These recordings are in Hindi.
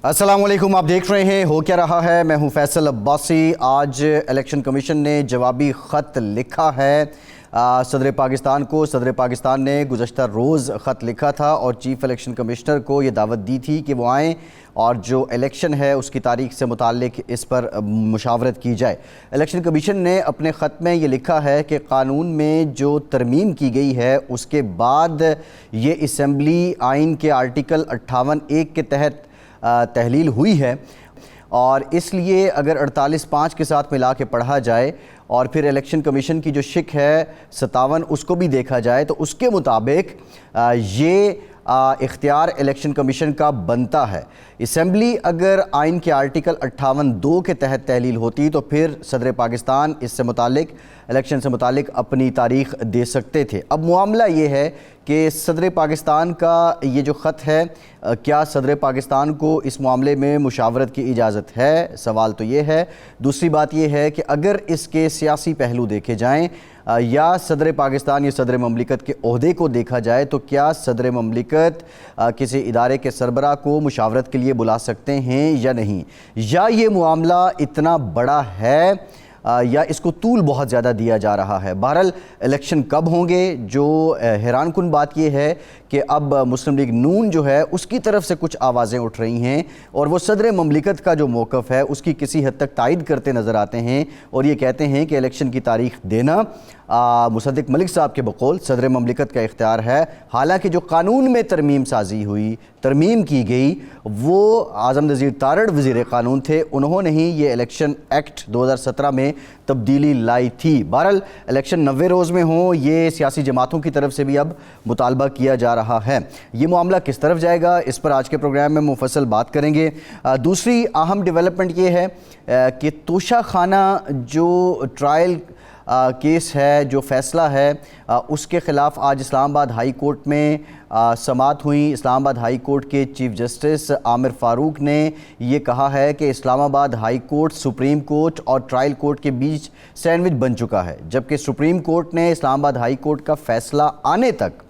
अस्सलाम वालेकुम, आप देख रहे हैं हो क्या रहा है। मैं हूं फैसल अब्बासी। आज इलेक्शन कमीशन ने जवाबी ख़त लिखा है सदर पाकिस्तान को। सदर पाकिस्तान ने गुज़श्ता रोज़ ख़त लिखा था और चीफ़ इलेक्शन कमिश्नर को ये दावत दी थी कि वो आएँ और जो इलेक्शन है उसकी तारीख से मुताल्लिक इस पर मुशावरत की जाए। इलेक्शन कमीशन ने अपने ख़त में ये लिखा है कि क़ानून में जो तरमीम की गई है उसके बाद ये असम्बली आइन के आर्टिकल 58(1) के तहत तहलील हुई है और इसलिए अगर 48(5) के साथ मिला के पढ़ा जाए और फिर इलेक्शन कमीशन की जो शिक है 57 उसको भी देखा जाए तो उसके मुताबिक ये इख्तियार इलेक्शन कमीशन का बनता है। असम्बली अगर आइन के आर्टिकल 58(2) के तहत तहलील होती तो फिर सदर पाकिस्तान इससे मुतालिक इलेक्शन से मुतालिक अपनी तारीख़ दे सकते थे। अब मामला ये है कि सदर पाकिस्तान का ये जो ख़त है, क्या सदर पाकिस्तान को इस मामले में मुशावरत की इजाज़त है? सवाल तो ये है। दूसरी बात ये है कि अगर इसके सियासी पहलू देखे जाएँ या सदर पाकिस्तान या सदर ममलिकत के ओहदे को देखा जाए तो क्या सदर ममलिकत किसी इदारे के सरबराह को मुशावरत के लिए बुला सकते हैं या नहीं, या ये मामला इतना बड़ा है या इसको तूल बहुत ज़्यादा दिया जा रहा है। बहरहाल इलेक्शन कब होंगे, जो हैरान कुन बात यह है कि अब मुस्लिम लीग नून जो है उसकी तरफ से कुछ आवाज़ें उठ रही हैं और वो सदर ममलिकत का जो मौक़िफ़ है उसकी किसी हद तक तायद करते नज़र आते हैं और ये कहते हैं कि इलेक्शन की तारीख़ देना मुसद्दिक मलिक साहब के बकौल सदर ममलिकत का इख्तियार है। हालांकि जो कानून में तरमीम साजी हुई, तरमीम की गई, वो आज़म नज़ीर तारड़ वज़ीर क़ानून थे, उन्होंने ही ये इलेक्शन एक्ट 2017 में तब्दीली लाई थी। बहरहाल इलेक्शन 90 रोज़ में हों, ये सियासी जमातों की तरफ से भी अब मुतालबा किया जा रहा है। ये मामला किस तरफ जाएगा, इस पर आज के प्रोग्राम में मुफस्सल बात करेंगे। दूसरी अहम डेवलपमेंट ये है कि तोशा खाना जो ट्रायल केस है, जो फ़ैसला है, उसके ख़िलाफ़ आज इस्लामाबाद हाई कोर्ट में समाअत हुई। इस्लामाबाद हाई कोर्ट के चीफ़ जस्टिस आमिर फ़ारूक ने ये कहा है कि Islamabad high court supreme court और ट्रायल कोर्ट के बीच सैंडविच बन चुका है, जबकि सुप्रीम कोर्ट ने इस्लामाबाद हाई कोर्ट का फ़ैसला आने तक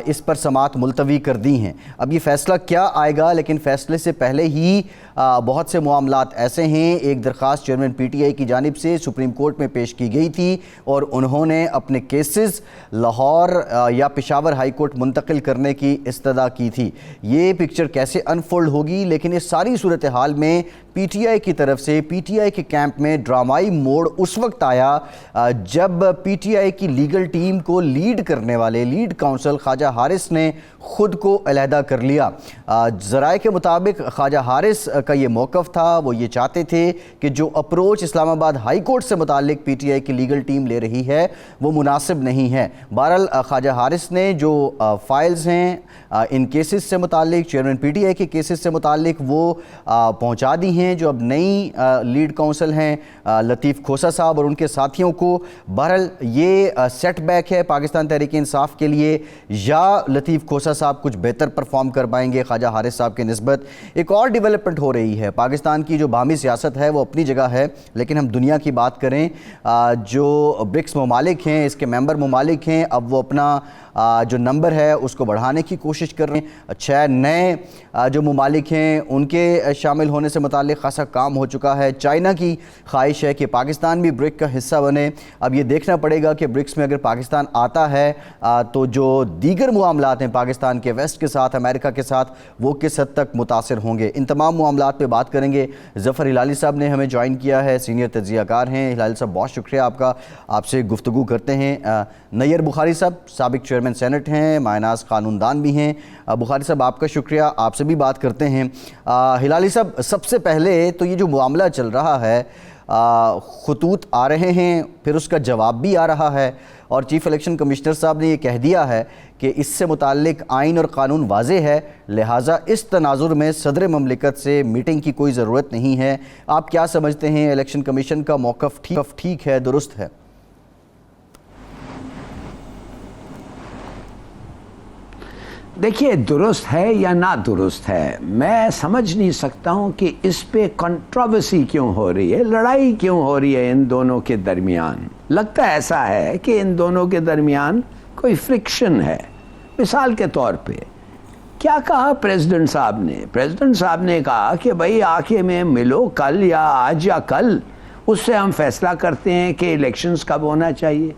इस पर समाअत मुलतवी कर दी हैं। अब ये फ़ैसला क्या आएगा, लेकिन फ़ैसले से पहले ही बहुत से मामलात ऐसे हैं। एक दरख्वास्त चेयरमैन PTI की जानिब से सुप्रीम कोर्ट में पेश की गई थी और उन्होंने अपने केसेस लाहौर या पेशावर हाई कोर्ट मुंतकिल करने की इस्तदा की थी। ये पिक्चर कैसे अनफोल्ड होगी, लेकिन इस सारी सूरत हाल में PTI की तरफ से PTI के कैंप में ड्रामाई मोड़ उस वक्त आया जब PTI की लीगल टीम को लीड करने वाले लीड काउंसल ख्वाजा हारिस ने ख़ुद को अलहदा कर लिया। ज़राए के मुताबिक ख्वाजा हारिस का ये मौक़िफ़ था, वो ये चाहते थे कि जो अप्रोच इस्लामाबाद हाई कोर्ट से मुतालिक PTI की लीगल टीम ले रही है वो मुनासिब नहीं है। बहरहाल ख्वाजा हारिस ने जो फ़ाइल्स हैं इन केसेस से मुतालिक, चेयरमैन PTI के केसेस से मुतालिक, वो पहुँचा दी हैं जो अब नई लीड काउंसल हैं लतीफ़ खोसा साहब और उनके साथियों को। बहरहाल ये सेटबैक है पाकिस्तान तहरीक इंसाफ के लिए, या लतीफ़ खोसा साहब कुछ बेहतर परफॉर्म कर पाएंगे ख्वाजा हारिस साहब के निस्बत। एक और डेवलपमेंट हो रही है। पाकिस्तान की जो बाहमी सियासत है वो अपनी जगह है, लेकिन हम दुनिया की बात करें, जो ब्रिक्स ममालिक हैं, इसके मेंबर ममालिक हैं, अब वो अपना जो नंबर है उसको बढ़ाने की कोशिश कर रहे हैं। 6 नए जो ममालिक हैं उनके शामिल होने से मुताल्लिक़ खासा काम हो चुका है। चाइना की ख्वाहिश है कि पाकिस्तान भी ब्रिक्स का हिस्सा बने। अब ये देखना पड़ेगा कि ब्रिक्स में अगर पाकिस्तान आता है तो जो दीगर मामलात हैं पाकिस्तान के वेस्ट के साथ, अमेरिका के साथ, वो किस हद तक मुतासिर होंगे। इन तमाम मामलात पे बात करेंगे। ज़फ़र हिलाली साहब ने हमें ज्वाइन किया है, सीनियर तज्ज़ियाकार हैं। हिलाली साहब बहुत शुक्रिया आपका, आपसे गुफ्तगू करते हैं। नैयर बुखारी साहब साबिक चेयरमैन सेनेट हैं, मायनाज़ कानूनदान भी हैं। बुखारी साहब आपका शुक्रिया, आपसे भी बात करते हैं। हिलाली साहब, सबसे पहले तो ये जो मामला चल रहा है, खतूत आ रहे हैं, फिर उसका जवाब भी आ रहा है और चीफ़ इलेक्शन कमिश्नर साहब ने ये कह दिया है कि इससे मुताल्लिक आइन और कानून वाज़े है, लिहाजा इस तनाजुर में सदर ममलिकत से मीटिंग की कोई ज़रूरत नहीं है। आप क्या समझते हैं, इलेक्शन कमीशन का मौक़िफ़ ठीक है, दुरुस्त है? देखिए, दुरुस्त है या ना दुरुस्त है, मैं समझ नहीं सकता हूं कि इस पे कंट्रोवर्सी क्यों हो रही है, लड़ाई क्यों हो रही है इन दोनों के दरमियान। लगता ऐसा है कि इन दोनों के दरमियान कोई फ्रिक्शन है। मिसाल के तौर पे क्या कहा प्रेसिडेंट साहब ने? प्रेसिडेंट साहब ने कहा कि भाई आके में मिलो कल या आज या कल, उससे हम फैसला करते हैं कि इलेक्शंस कब होना चाहिए।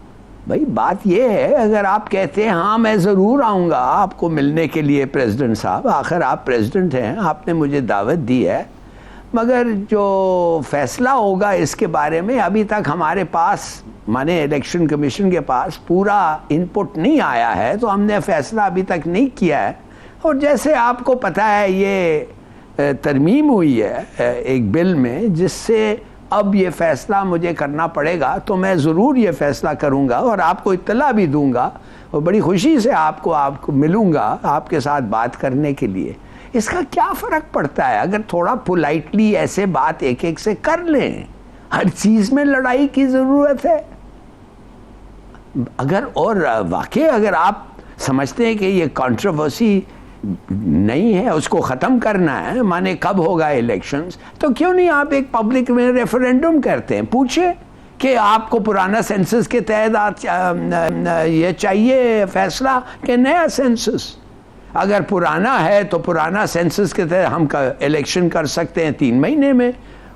भाई बात ये है, अगर आप कहते हैं हाँ मैं ज़रूर आऊँगा आपको मिलने के लिए प्रेसिडेंट साहब, आखिर आप प्रेसिडेंट हैं, आपने मुझे दावत दी है, मगर जो फैसला होगा इसके बारे में अभी तक हमारे पास, माने इलेक्शन कमीशन के पास पूरा इनपुट नहीं आया है, तो हमने फैसला अभी तक नहीं किया है। और जैसे आपको पता है ये तरमीम हुई है एक बिल में, जिससे अब ये फैसला मुझे करना पड़ेगा, तो मैं ज़रूर ये फैसला करूँगा और आपको इत्तला भी दूँगा और बड़ी खुशी से आपको मिलूँगा आपके साथ बात करने के लिए। इसका क्या फ़र्क पड़ता है अगर थोड़ा पोलाइटली ऐसे बात एक एक से कर लें? हर चीज़ में लड़ाई की ज़रूरत है? अगर और वाकई अगर आप समझते हैं कि ये कंट्रोवर्सी नहीं है, उसको ख़त्म करना है, माने कब होगा इलेक्शंस, तो क्यों नहीं आप एक पब्लिक में रेफरेंडम करते हैं? पूछे कि आपको पुराना सेंसस के तहत ये चाहिए फैसला कि नया सेंसस? अगर पुराना है तो पुराना सेंसस के तहत हम इलेक्शन कर सकते हैं 3 महीने में,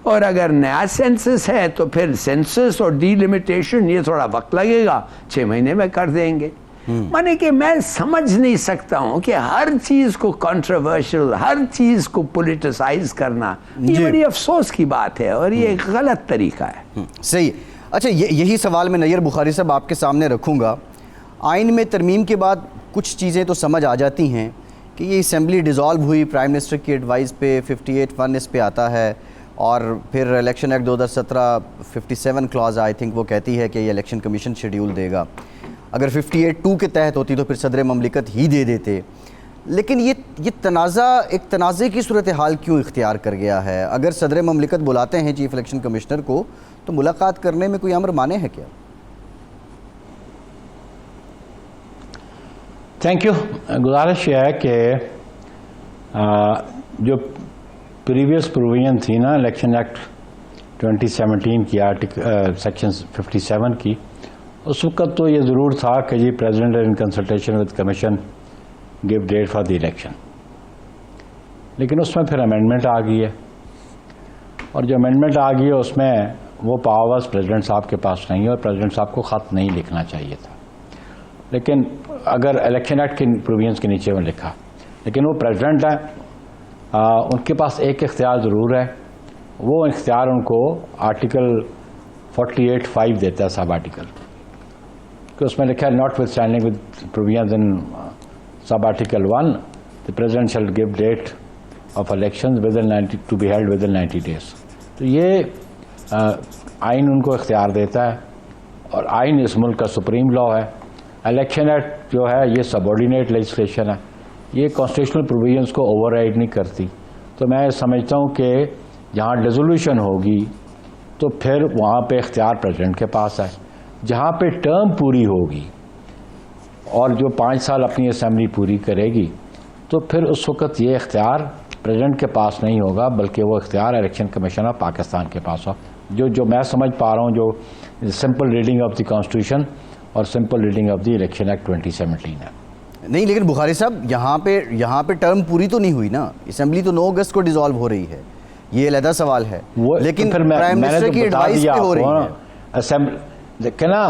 और अगर नया सेंसस है तो फिर सेंसस और डिलिमिटेशन ये थोड़ा वक्त लगेगा, 6 महीने में कर देंगे। माने कि मैं समझ नहीं सकता हूं कि हर चीज को कंट्रोवर्शियल, हर चीज को पॉलिटिसाइज करना, ये बड़ी अफसोस की बात है और ये एक गलत तरीका है। सही। अच्छा, यही सवाल मैं नैयर बुखारी साहब आपके सामने रखूंगा। आइन में तरमीम के बाद कुछ चीज़ें तो समझ आ जाती हैं कि ये असेंबली डिज़ोल्व हुई प्राइम मिनिस्टर की एडवाइस पे, 58(1) इस पे आता है, और फिर election act 2017 57 clause I think वो कहती है कि ये इलेक्शन कमीशन शेड्यूल देगा। अगर 58(2) के तहत होती तो फिर सदर ममलिकत ही दे देते। लेकिन ये तनाज़ा एक तनाज़े की सूरत हाल क्यों इख्तियार कर गया है? अगर सदर ममलिकत बुलाते हैं चीफ इलेक्शन कमिश्नर को, तो मुलाकात करने में कोई अमर माने है क्या? Thank you. गुजारिश यह है कि जो प्रीवियस प्रोविजन थी ना इलेक्शन एक्ट 2017 की आर्टिकल सेक्शन 57 की, उस वक्त तो ये ज़रूर था कि जी president in consultation with commission give date for the election, लेकिन उसमें फिर अमेंडमेंट आ गई है, और जो अमेंडमेंट आ गई है उसमें वो पावर्स प्रेसिडेंट साहब के पास नहीं है और प्रेसिडेंट साहब को ख़त नहीं लिखना चाहिए था। लेकिन अगर इलेक्शन एक्ट के प्रोविजंस के नीचे में लिखा, लेकिन वो प्रेसिडेंट है, उनके पास एक इख्तियार ज़रूर है, वो इख्तियार उनको आर्टिकल 48(5) देता है, सब आर्टिकल, कि उसमें लिखा है notwithstanding with provisions in sub article 1 the president shall give date of elections within 90 to be held within 90 days. तो ये आइन उनको इख्तियार देता है, और आइन इस मुल्क का सुप्रीम लॉ है। इलेक्शन एक्ट जो है ये सबऑर्डिनेट लेजिस्लेशन है, ये कॉन्स्टिट्यूशनल प्रोविजंस को ओवरराइड नहीं करती। तो मैं समझता हूँ कि जहाँ डिसोल्यूशन होगी तो फिर वहाँ पे इख्तियार प्रेसिडेंट के पास है, जहाँ पे टर्म पूरी होगी और जो 5 साल अपनी असेंबली पूरी करेगी, तो फिर उस वक़्त ये इख्तियार प्रेसिडेंट के पास नहीं होगा, बल्कि वो इख्तियार इलेक्शन कमीशन ऑफ पाकिस्तान के पास हो। जो मैं समझ पा रहा हूँ, जो simple reading of the constitution और simple reading of the election act 2017 है। नहीं, लेकिन बुखारी साहब यहाँ पे टर्म पूरी तो नहीं हुई ना, असेंबली तो 9 अगस्त को डिसॉल्व हो रही है, ये अलग सवाल है। लेकिन तो फिर प्राइम मिनिस्टर की एडवाइस पे हो रही है असेंबली, कहना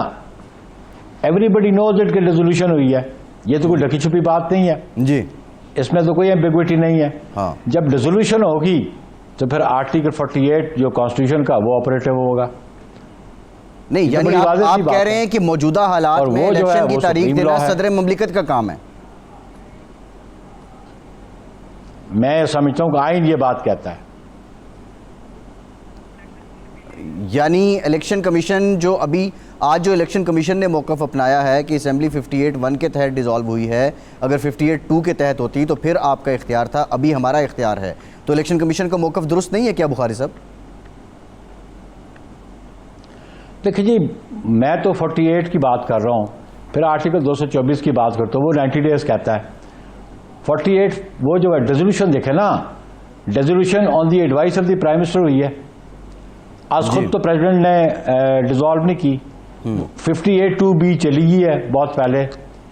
एवरीबडी नोज इट कि डिसोल्यूशन हुई है, ये तो कोई ढकी छुपी बात नहीं है जी, इसमें तो कोई एम्बिग्विटी नहीं है। हाँ। जब डिसोल्यूशन होगी तो फिर आर्टिकल 48 जो कॉन्स्टिट्यूशन का वो ऑपरेटिव होगा। नहीं, यानी आप कह रहे हैं कि मौजूदा हालात में इलेक्शन की तारीख देना सदर ममलिकत का काम है? मैं समझता हूँ कि आइन ये बात कहता है। यानी इलेक्शन कमीशन जो अभी आज जो इलेक्शन कमीशन ने मौक़िफ़ अपनाया है कि असेंबली 58(1) के तहत डिसॉल्व हुई है, अगर 58(2) के तहत होती तो फिर आपका इख्तियार था, अभी हमारा इख्तियार है, तो इलेक्शन कमीशन का मौक़िफ़ दुरुस्त नहीं है क्या बुखारी साहब? देखिए जी, मैं तो 48 की बात कर रहा हूँ, फिर आर्टिकल 224 की बात करता हूँ, वो 90 डेज कहता है। 48 वो जो है डिसोल्यूशन देखे ना, dissolution on the advice of the prime minister हुई है, आज खुद तो प्रेसिडेंट ने डिसॉल्व नहीं की। 58(2) चली गई है बहुत पहले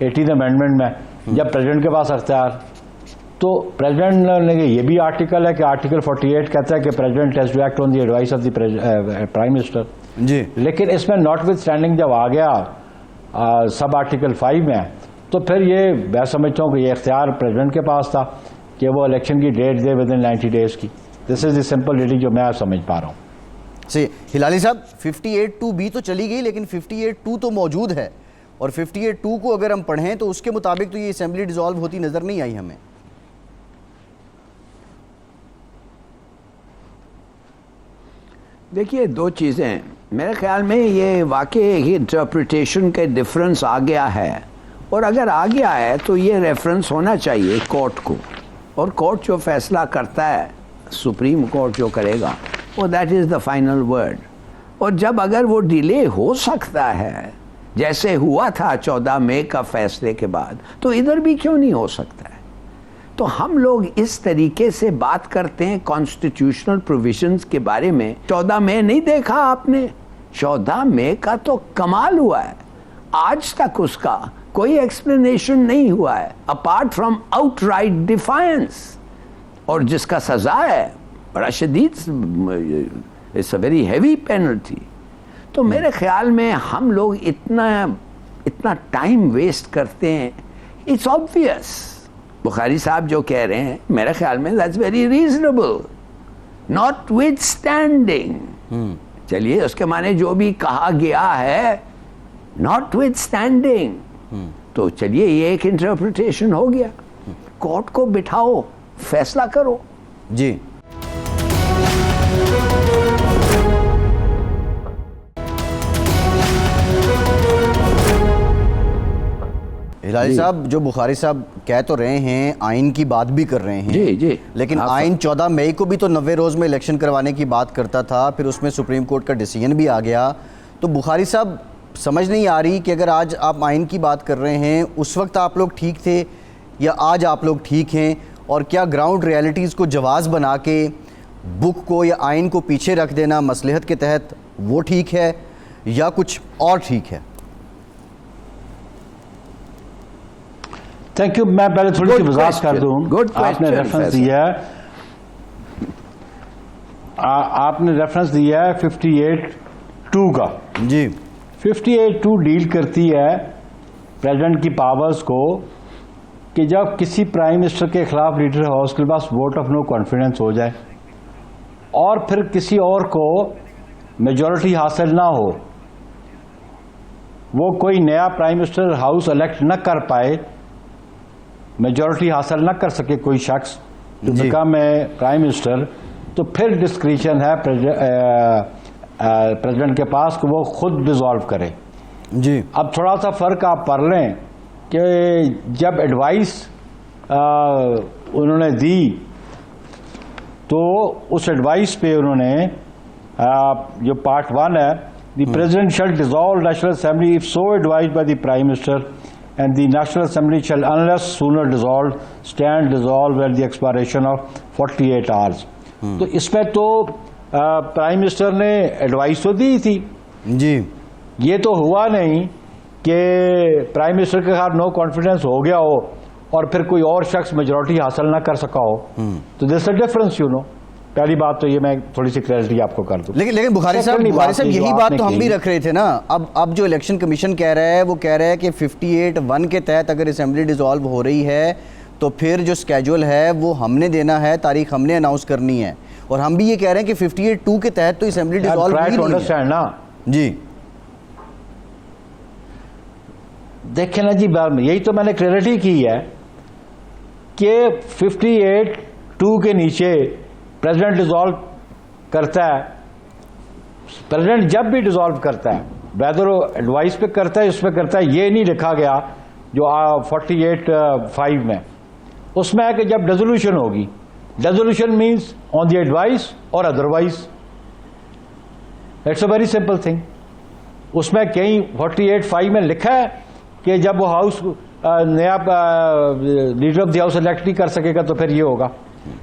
18th अमेंडमेंट में, जब प्रेसिडेंट के पास अख्तियार, तो प्रेसिडेंट ने ये भी आर्टिकल है कि आर्टिकल 48 कहता है कि president has to act on the advice of the prime minister ji. लेकिन इसमें नॉट विद स्टैंडिंग जब आ गया सब आर्टिकल 5 में, तो फिर ये मैं समझता हूँ कि ये इख्तियार प्रेसिडेंट के पास था कि वो इलेक्शन की डेट दे विद इन 90 डेज की। This is the simple reading जो मैं समझ पा रहा हूँ। सी हिलाली साहब 58(2)(b तो चली गई, लेकिन 58(2) तो मौजूद है, और 58(2) को अगर हम पढ़ें तो उसके मुताबिक तो ये असेंबली डिसॉल्व होती नजर नहीं आई हमें। देखिए, दो चीज़ें मेरे ख्याल में ये वाकई इंटरप्रिटेशन के डिफरेंस आ गया है, और अगर आ गया है तो ये रेफरेंस होना चाहिए कोर्ट को, और कोर्ट जो फैसला करता है, सुप्रीम कोर्ट जो करेगा वो that is the final word. और जब अगर वो डिले हो सकता है जैसे हुआ था 14 मई का फैसले के बाद, तो इधर भी क्यों नहीं हो सकता है? तो हम लोग इस तरीके से बात करते हैं कॉन्स्टिट्यूशनल प्रोविजंस के बारे में। 14 मई नहीं देखा आपने? 14 मई का तो कमाल हुआ है, आज तक उसका कोई एक्सप्लेनेशन नहीं हुआ है अपार्ट फ्रॉम आउटराइट डिफायंस, और जिसका सजा है बड़ा शदीद, it's a very heavy penalty. तो मेरे ख्याल में हम लोग इतना टाइम वेस्ट करते हैं, इट्स ऑब्वियस। बुखारी साहब जो कह रहे हैं मेरे ख्याल में that's very reasonable, not with standing. चलिए, उसके माने जो भी कहा गया है नॉट विद स्टैंडिंग, तो चलिए ये एक इंटरप्रिटेशन हो गया। कोर्ट को बिठाओ, फैसला करो। जी। हिलाली साहब, जो बुखारी साहब कह तो रहे हैं, आइन की बात भी कर रहे हैं। जी जी। लेकिन आइन 14 मई को भी तो 90 रोज में इलेक्शन करवाने की बात करता था, फिर उसमें सुप्रीम कोर्ट का डिसीजन भी आ गया। तो बुखारी साहब, समझ नहीं आ रही कि अगर आज आप आइन की बात कर रहे हैं, उस वक्त आप लोग ठीक थे या आज आप लोग ठीक हैं, और क्या ग्राउंड रियलिटीज़ को जवाज़ बना के बुक को या आइन को पीछे रख देना मसलहत के तहत वो ठीक है या कुछ और ठीक है? Thank you. मैं पहले थोड़ी सी वजाहत कर दूं। आपने रेफरेंस दिया है, आपने रेफरेंस दिया है 58(2) का। जी। 58(2) डील करती है प्रेसिडेंट की पावर्स को कि जब किसी प्राइम मिनिस्टर के खिलाफ लीडर हाउस के पास वोट ऑफ नो कॉन्फिडेंस हो जाए और फिर किसी और को मेजॉरिटी हासिल ना हो, वो कोई नया प्राइम मिनिस्टर हाउस इलेक्ट न कर पाए, मेजॉरिटी हासिल न कर सके कोई शख्स तो बिकम प्राइम मिनिस्टर, तो फिर डिस्क्रिशन है प्रेसिडेंट के पास कि वो खुद डिसॉल्व करे। जी। अब थोड़ा सा फर्क आप पढ़ लें कि जब एडवाइस उन्होंने दी तो उस एडवाइस पे उन्होंने जो पार्ट 1 है, the president shell dissolve national assembly if so advised by the prime minister and the National Assembly shall unless sooner dissolved stand dissolved at the expiration of 48 hours। तो इसमें तो प्राइम मिनिस्टर ने एडवाइस तो दी थी जी। ये तो हुआ नहीं कि प्राइम मिनिस्टर के साथ नो कॉन्फिडेंस हो गया हो और फिर कोई और शख्स मेजॉरिटी हासिल ना कर सका हो। तो this a difference, you know. पहली बात तो ये मैं थोड़ी सी क्लैरिटी आपको कर दूं। लेकिन बुखारी साहब यही बात तो हम भी रख रहे थे ना। अब जो इलेक्शन कमीशन कह रहा है वो कह रहा है कि 58(1) के तहत अगर असेंबली डिसॉल्व हो रही है तो फिर जो स्केड्यूल है वो हमने देना है, तारीख हमने अनाउंस करनी है, और हम भी ये कह रहे हैं कि 58(2) के तहत तो असेंबली डिसॉल्व अंडरस्टैंड ना। जी देखें ना जी, यही तो मैंने क्लैरिटी की है कि 58(2) के नीचे प्रेसिडेंट डिसॉल्व करता है। प्रेसिडेंट जब भी डिसॉल्व करता है, वेदर वो एडवाइस पे करता है, इसमें करता है, ये नहीं लिखा गया जो 48(5) में। उसमें है कि जब रेजोल्यूशन होगी, resolution means on the advice और otherwise, it's a very simple thing. उसमें कहीं 48(5) में लिखा है कि जब वो हाउस नया leader of the house elect नहीं कर सकेगा तो फिर ये होगा।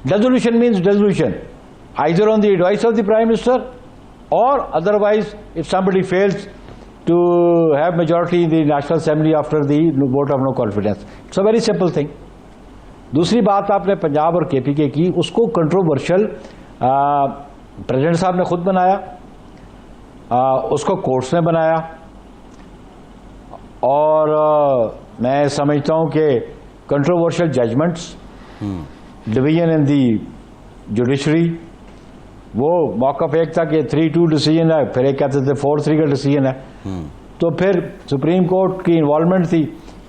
Resolution means resolution, either on the advice of the Prime Minister or otherwise if somebody fails to have majority in the National Assembly after the vote of no confidence. It's a very simple thing. दूसरी बात आपने पंजाब और केपीके की, उसको कंट्रोवर्शियल प्रेसिडेंट साहब ने खुद बनाया, उसको कोर्ट्स ने बनाया, और मैं समझता हूं कि controversial judgements, division in the judiciary, वो मौक़िफ़ एक था कि 3-2 डिसीजन है, फिर एक कहते थे 4-3 का डिसीजन है। तो फिर सुप्रीम कोर्ट की इन्वॉल्वमेंट थी,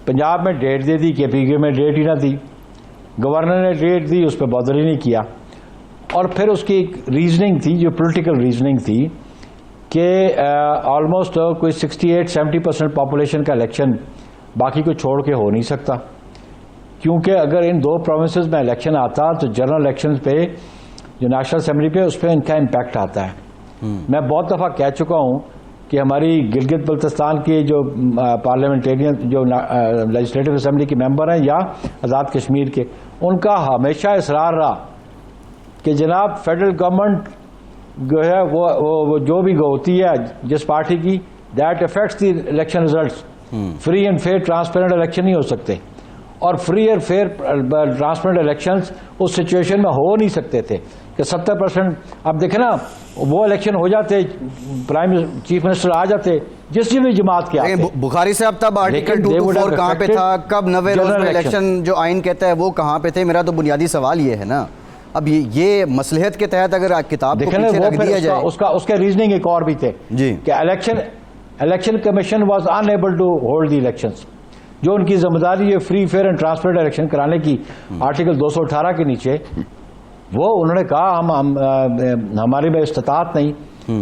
पंजाब में डेट दे दी, केपीके में डेट ही ना दी, गवर्नर ने डेट दी, उस पर बॉदर ही नहीं किया। और फिर उसकी एक रीजनिंग थी, जो पॉलिटिकल रीजनिंग थी कि ऑलमोस्ट कोई 68-70% पॉपुलेशन का इलेक्शन बाकी को छोड़ के हो नहीं सकता, क्योंकि अगर इन दो प्रोविंसेस में इलेक्शन आता तो जनरल इलेक्शन पे, जो नेशनल असेंबली पे, उस पर इनका इम्पैक्ट आता है। मैं बहुत दफ़ा कह चुका हूँ कि हमारी गिलगित बल्तिस्तान के जो पार्लियामेंटेरियन, जो लेजिस्लेटिव असेंबली के मेंबर हैं या आज़ाद कश्मीर के, उनका हमेशा इसरार रहा कि जनाब फेडरल गवर्नमेंट जो है वो जो भी होती है जिस पार्टी की, that affects the election results. Free and fair transparent election नहीं हो सकते, और free and fair transparent elections उस सिचुएशन में हो नहीं सकते थे कि 70%। अब देखें ना, वो इलेक्शन हो जाते, प्राइम चीफ मिनिस्टर आ जाते जिस भी जमात के आते। बुखारी साहब तब आर्टिकल 224 कहाँ पे था, कब 90 रोज में इलेक्शन जो आइन कहता है वो कहाँ पे थे? मेरा तो बुनियादी सवाल ये है ना, अब ये मसलहत के तहत अगर किताब को पीछे रख दिया जाए, उसका रीजनिंग एक और भी थे जी कि election commission was unable to hold the elections. जो उनकी जिम्मेदारी है free fair and transparent election कराने की, आर्टिकल 218 के नीचे, वो उन्होंने कहा हमारे में इस्तात नहीं,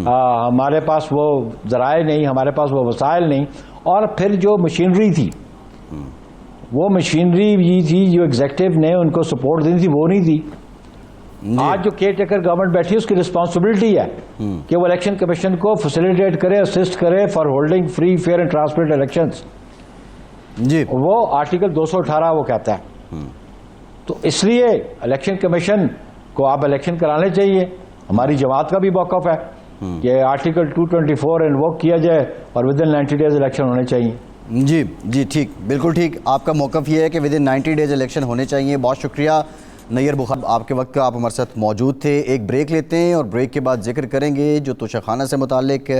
हमारे पास वो जराए नहीं, हमारे पास वो वसाइल नहीं। और फिर जो मशीनरी थी, वो मशीनरी ये थी जो एग्जेक्टिव ने उनको सपोर्ट दी थी, वो नहीं दी। आज जो केयर टेकर गवर्नमेंट बैठी है, उसकी रिस्पॉन्सिबिलिटी है कि वो इलेक्शन कमीशन को फैसिलिटेट करे, असिस्ट करे for holding free fair and transparent elections ji. वो आर्टिकल 218 वो कहता है। तो इसलिए इलेक्शन कमीशन को आप इलेक्शन कराने चाहिए। हमारी जमात का भी मौक़िफ़ है कि आर्टिकल 224 इन्वोक किया जाए और विद इन 90 डेज इलेक्शन होने चाहिए। जी जी, ठीक, बिल्कुल ठीक। आपका मौक़िफ़ ये है कि विद इन 90 डेज इलेक्शन होने चाहिए। बहुत शुक्रिया नैयर बुखारी, आपके वक्त का, आप हमारे साथ मौजूद थे। एक ब्रेक लेते हैं और ब्रेक के बाद जिक्र करेंगे जो तोशाखाना से मुतालिक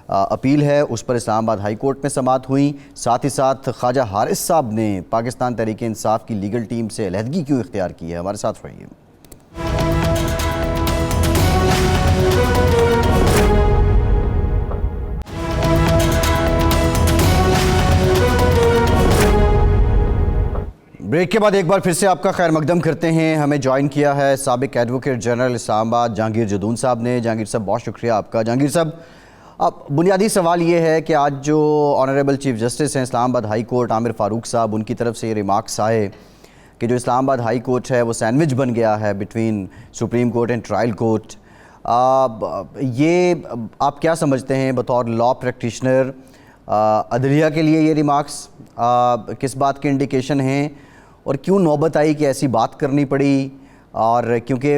अपील है, उस पर इस्लामाबाद हाई कोर्ट में समाअत हुई। साथ ही साथ ख्वाजा हारिस साहब ने पाकिस्तान तहरीक इंसाफ की लीगल टीम से अलहदगी क्यों इख्तियार की है। हमारे साथ रहिए। ब्रेक के बाद एक बार फिर से आपका खैर मकदम करते हैं। हमें ज्वाइन किया है साबिक एडवोकेट जनरल इस्लामाबाद जहांगीर जदून साहब ने। जहांगीर साहब, बहुत शुक्रिया आपका। जहांगीर साहब, अब बुनियादी सवाल ये है कि आज जो ऑनरेबल चीफ जस्टिस हैं इस्लामाबाद हाई कोर्ट आमिर फ़ारूक साहब, उनकी तरफ से ये रिमार्क्स आए कि जो इस्लामाबाद हाई कोर्ट है वो सैंडविच बन गया है between supreme court and trial court. ये आप क्या समझते हैं बतौर लॉ प्रैक्टिशनर, अदलिया के लिए ये रिमार्क्स किस बात के इंडिकेशन हैं और क्यों नौबत आई कि ऐसी बात करनी पड़ी? और क्योंकि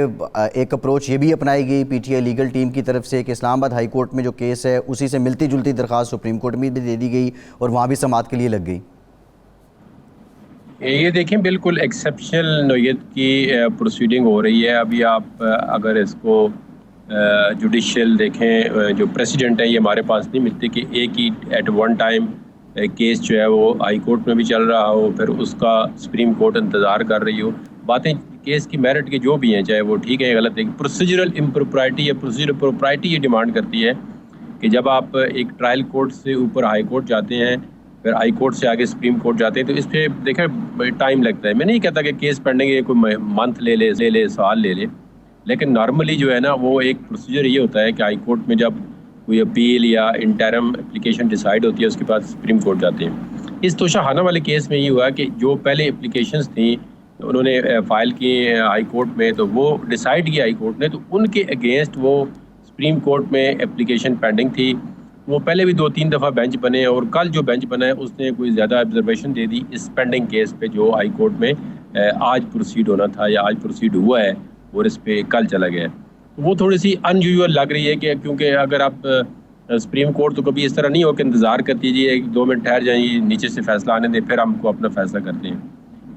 एक अप्रोच ये भी अपनाई गई पीटीआई लीगल टीम की तरफ से कि इस्लामाबाद हाई कोर्ट में जो केस है उसी से मिलती जुलती दरख्वास्त सुप्रीम कोर्ट में भी दे दी गई और वहाँ भी समाअत के लिए लग गई। ये देखें, बिल्कुल एक्सेप्शनल नोयत की प्रोसीडिंग हो रही है। अभी आप अगर इसको जुडिशियल देखें, जो प्रेसिडेंट है ये हमारे पास नहीं मिलते कि एक ही एट वन टाइम केस जो है वो हाई कोर्ट में भी चल रहा हो, फिर उसका सुप्रीम कोर्ट इंतज़ार कर रही हो। बातें केस की मेरिट के जो भी हैं, चाहे वो ठीक है गलत है, प्रोसीजरल इम्प्रोप्राइटी या प्रोसीजरल प्रोप्राइटी ये डिमांड करती है कि जब आप एक ट्रायल कोर्ट से ऊपर हाई कोर्ट जाते हैं, फिर हाई कोर्ट से आगे सुप्रीम कोर्ट जाते हैं, तो इस पर देखें टाइम लगता है। मैं नहीं कहता कि केस पेंडिंग कोई मंथ ले ले साल ले ले, लेकिन नॉर्मली जो है ना वो एक प्रोसीजर ये होता है कि हाई कोर्ट में जब कोई अपील या इंटरम एप्लीकेशन डिसाइड होती है उसके बाद सुप्रीम कोर्ट जाते हैं। इस तोशाखाना वाले केस में ये हुआ कि जो पहले एप्लीकेशंस थी उन्होंने फ़ाइल की हाई कोर्ट में, तो वो डिसाइड किया हाई कोर्ट ने, तो उनके अगेंस्ट वो सुप्रीम कोर्ट में एप्लीकेशन पेंडिंग थी। वो पहले भी 2-3 दफ़ा बेंच बने और कल जो बेंच बना है उसने कोई ज़्यादा ऑब्जर्वेशन दे दी इस पेंडिंग केस पे जो हाई कोर्ट में आज प्रोसीड होना था या आज प्रोसीड हुआ है और इस पर कल चला गया। वो थोड़ी सी अनयूजुअल लग रही है कि क्योंकि अगर आप सुप्रीम कोर्ट तो कभी इस तरह नहीं हो कि इंतज़ार करती है 1-2 मिनट ठहर जाए, नीचे से फैसला आने दें फिर हमको अपना फैसला करते हैं।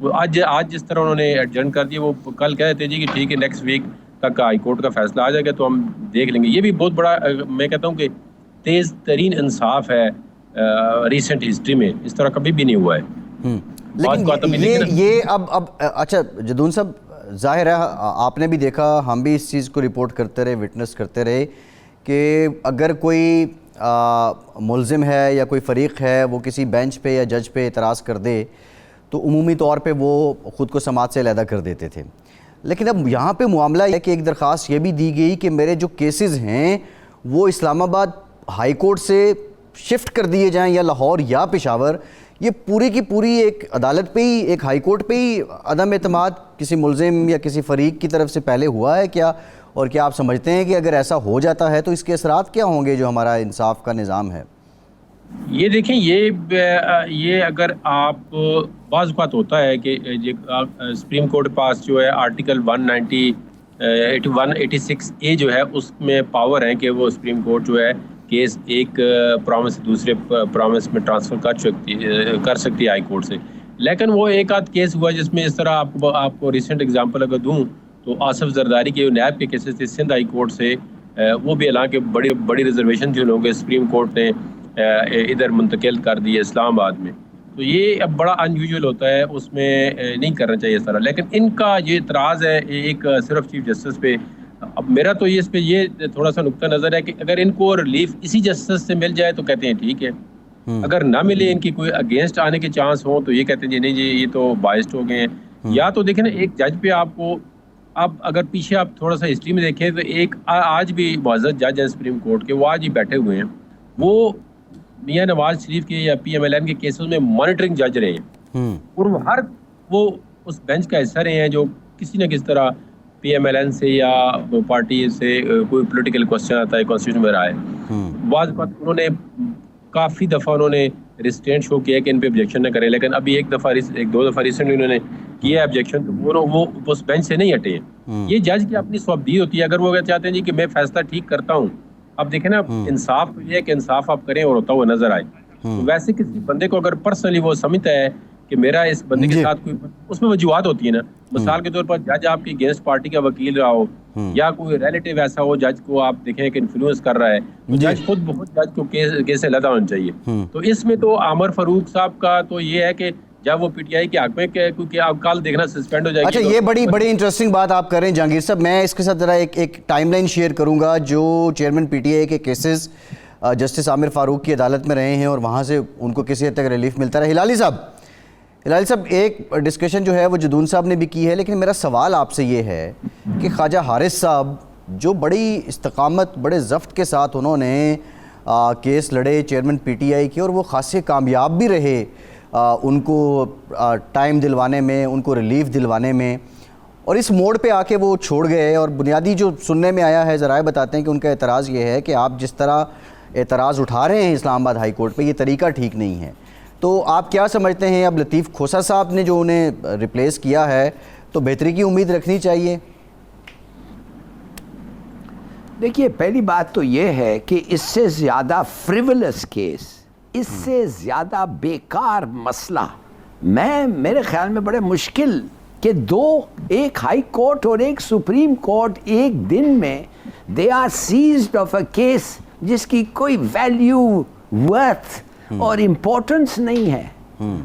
वो आज जिस तरह उन्होंने एडजर्न कर दिया, वो कल कह देते जी कि ठीक है नेक्स्ट वीक तक हाई कोर्ट का फैसला आ जाएगा तो हम देख लेंगे। ये भी बहुत बड़ा मैं कहता हूँ कि तेज़ तरीन इंसाफ है रिसेंट हिस्ट्री में, इस तरह कभी भी नहीं हुआ है। लेकिन ये अब अच्छा जदून साहब, जाहिर है आपने भी देखा, हम भी इस चीज़ को रिपोर्ट करते रहे, विटनेस करते रहे कि अगर कोई मुल्ज़िम है या कोई फ़रीक है वो किसी बेंच पे या जज पे एतराज़ कर दे तो उमूमी तौर पे वो ख़ुद को समाज से अलहदा कर देते थे। लेकिन अब यहाँ पे मामला है कि एक दरख्वास्त ये भी दी गई कि मेरे जो केसेस हैं वो इस्लामाबाद हाई कोर्ट से शिफ्ट कर दिए जाएं या लाहौर या पेशावर। ये पूरी की पूरी एक अदालत पे ही, एक हाई कोर्ट पे ही अदम एतमाद किसी मुल्ज़िम या किसी फ़रीक की तरफ से पहले हुआ है क्या? और क्या आप समझते हैं कि अगर ऐसा हो जाता है तो इसके असरात क्या होंगे जो हमारा इंसाफ का निज़ाम है? ये देखें, ये अगर आप बाज़ बात होता है कि सुप्रीम कोर्ट पास जो है आर्टिकल 186A जो है उसमें पावर है कि वो सुप्रीम कोर्ट जो है केस एक प्रॉमिस से दूसरे प्रॉमिस में ट्रांसफ़र कर सकती है हाई कोर्ट से। लेकिन वो एक आध केस हुआ जिसमें इस तरह आपको रिसेंट एग्जांपल अगर दूं तो आसिफ जरदारी के नैब के केसेस थे सिंध हाई कोर्ट से, वो भी हालांकि बड़ी रिजर्वेशन थी उन लोगों के, सुप्रीम कोर्ट ने इधर मुंतकिल कर दिए इस्लामाबाद में। तो ये अब बड़ा अनयूजुअल होता है, उसमें नहीं करना चाहिए इस तरह। लेकिन इनका ये इतराज़ है एक सिर्फ चीफ जस्टिस पे। अब मेरा तो ये इस पे ये थोड़ा सा नुक्ता नज़र है कि अगर इनको रिलीफ इसी जस्टिस से मिल जाए तो कहते हैं ठीक है, अगर ना मिले, इनकी कोई अगेंस्ट आने के चांस हो तो ये कहते हैं जी नहीं जी ये तो बाइस्ड हो गए हैं। या तो देखें ना, एक जज पे आपको, आप अगर पीछे आप थोड़ा सा हिस्ट्री में देखें तो एक आज भी मुअज़्ज़ज़ जज हैं सुप्रीम कोर्ट के, वो आज ही बैठे हुए हैं, वो मियां नवाज शरीफ के या PMLN के केसेस में मॉनिटरिंग जज रहे हैं और वो उस बेंच का हिस्सा रहे हैं जो किसी न किसी तरह PMLN से या पार्टी से कोई पॉलिटिकल क्वेश्चन आता है कॉन्स्टिट्यूशन में राय, बाद उन्होंने काफ़ी दफ़ा उन्होंने रिस्ट्रेंट शो किया कि इन पे ऑब्जेक्शन न करें। लेकिन अभी एक दो दफ़ा रिसेंटली उन्होंने किया ऑब्जेक्शन, तो वो उस बेंच से नहीं हटे हैं। ये जज की अपनी स्वबदी होती है, अगर वो चाहते हैं जी कि मैं फैसला ठीक करता हूँ। अब देखें ना, इंसाफ तो ये है कि इंसाफ आप करें और होता हुआ नजर आए। तो वैसे किसी बंदे को अगर पर्सनली वो समझता है कि मेरा इस बंदे के साथ कोई, उसमें वजूहत होती है ना, मिसाल के तौर पर जज आपकी अगेंस्ट पार्टी का वकील रहा हो या कोई रिलेटिव ऐसा हो जज को आप देखें कि इन्फ्लुएंस कर रहा है, तो जज खुद बहुत जज को केस से लदा होना चाहिए। तो इसमें तो आमर फारूक साहब का तो ये है कि जब वो PTI के हक में, क्योंकि आप कल देखना सस्पेंड हो जाएगी। अच्छा, ये बड़ी इंटरेस्टिंग बात आप कर रहे हैं जहांगीर साहब। मैं इसके साथ जरा एक टाइमलाइन शेयर करूंगा जो चेयरमैन PTI के केसेस जस्टिस आमिर फारूक की अदालत में रहे हैं और वहाँ से उनको किसी हद तक रिलीफ मिलता रहा। हिलाली साहब एक डिस्कशन जो है वो जदून साहब ने भी की है, लेकिन मेरा सवाल आपसे ये है कि ख्वाजा हारिस साहब जो बड़ी इस्तकामत, बड़े ज़ब्त के साथ उन्होंने केस लड़े चेयरमैन PTI के और वो खासे कामयाब भी रहे उनको टाइम दिलवाने में, उनको रिलीफ दिलवाने में, और इस मोड़ पे आके वो छोड़ गए। और बुनियादी जो सुनने में आया है, ज़राए बताते हैं कि उनका एतराज़ ये है कि आप जिस तरह एतराज़ उठा रहे हैं इस्लामाबाद हाई कोर्ट पे, ये तरीका ठीक नहीं है। तो आप क्या समझते हैं, अब लतीफ़ खोसा साहब ने जो उन्हें रिप्लेस किया है तो बेहतरी की उम्मीद रखनी चाहिए? देखिए, पहली बात तो ये है कि इससे ज़्यादा फ्रिवलस केस, इससे ज़्यादा बेकार मसला मेरे ख्याल में बड़े मुश्किल कि एक हाई कोर्ट और एक सुप्रीम कोर्ट एक दिन में they are seized of a case जिसकी कोई वैल्यू, वर्थ और इम्पोर्टेंस नहीं है।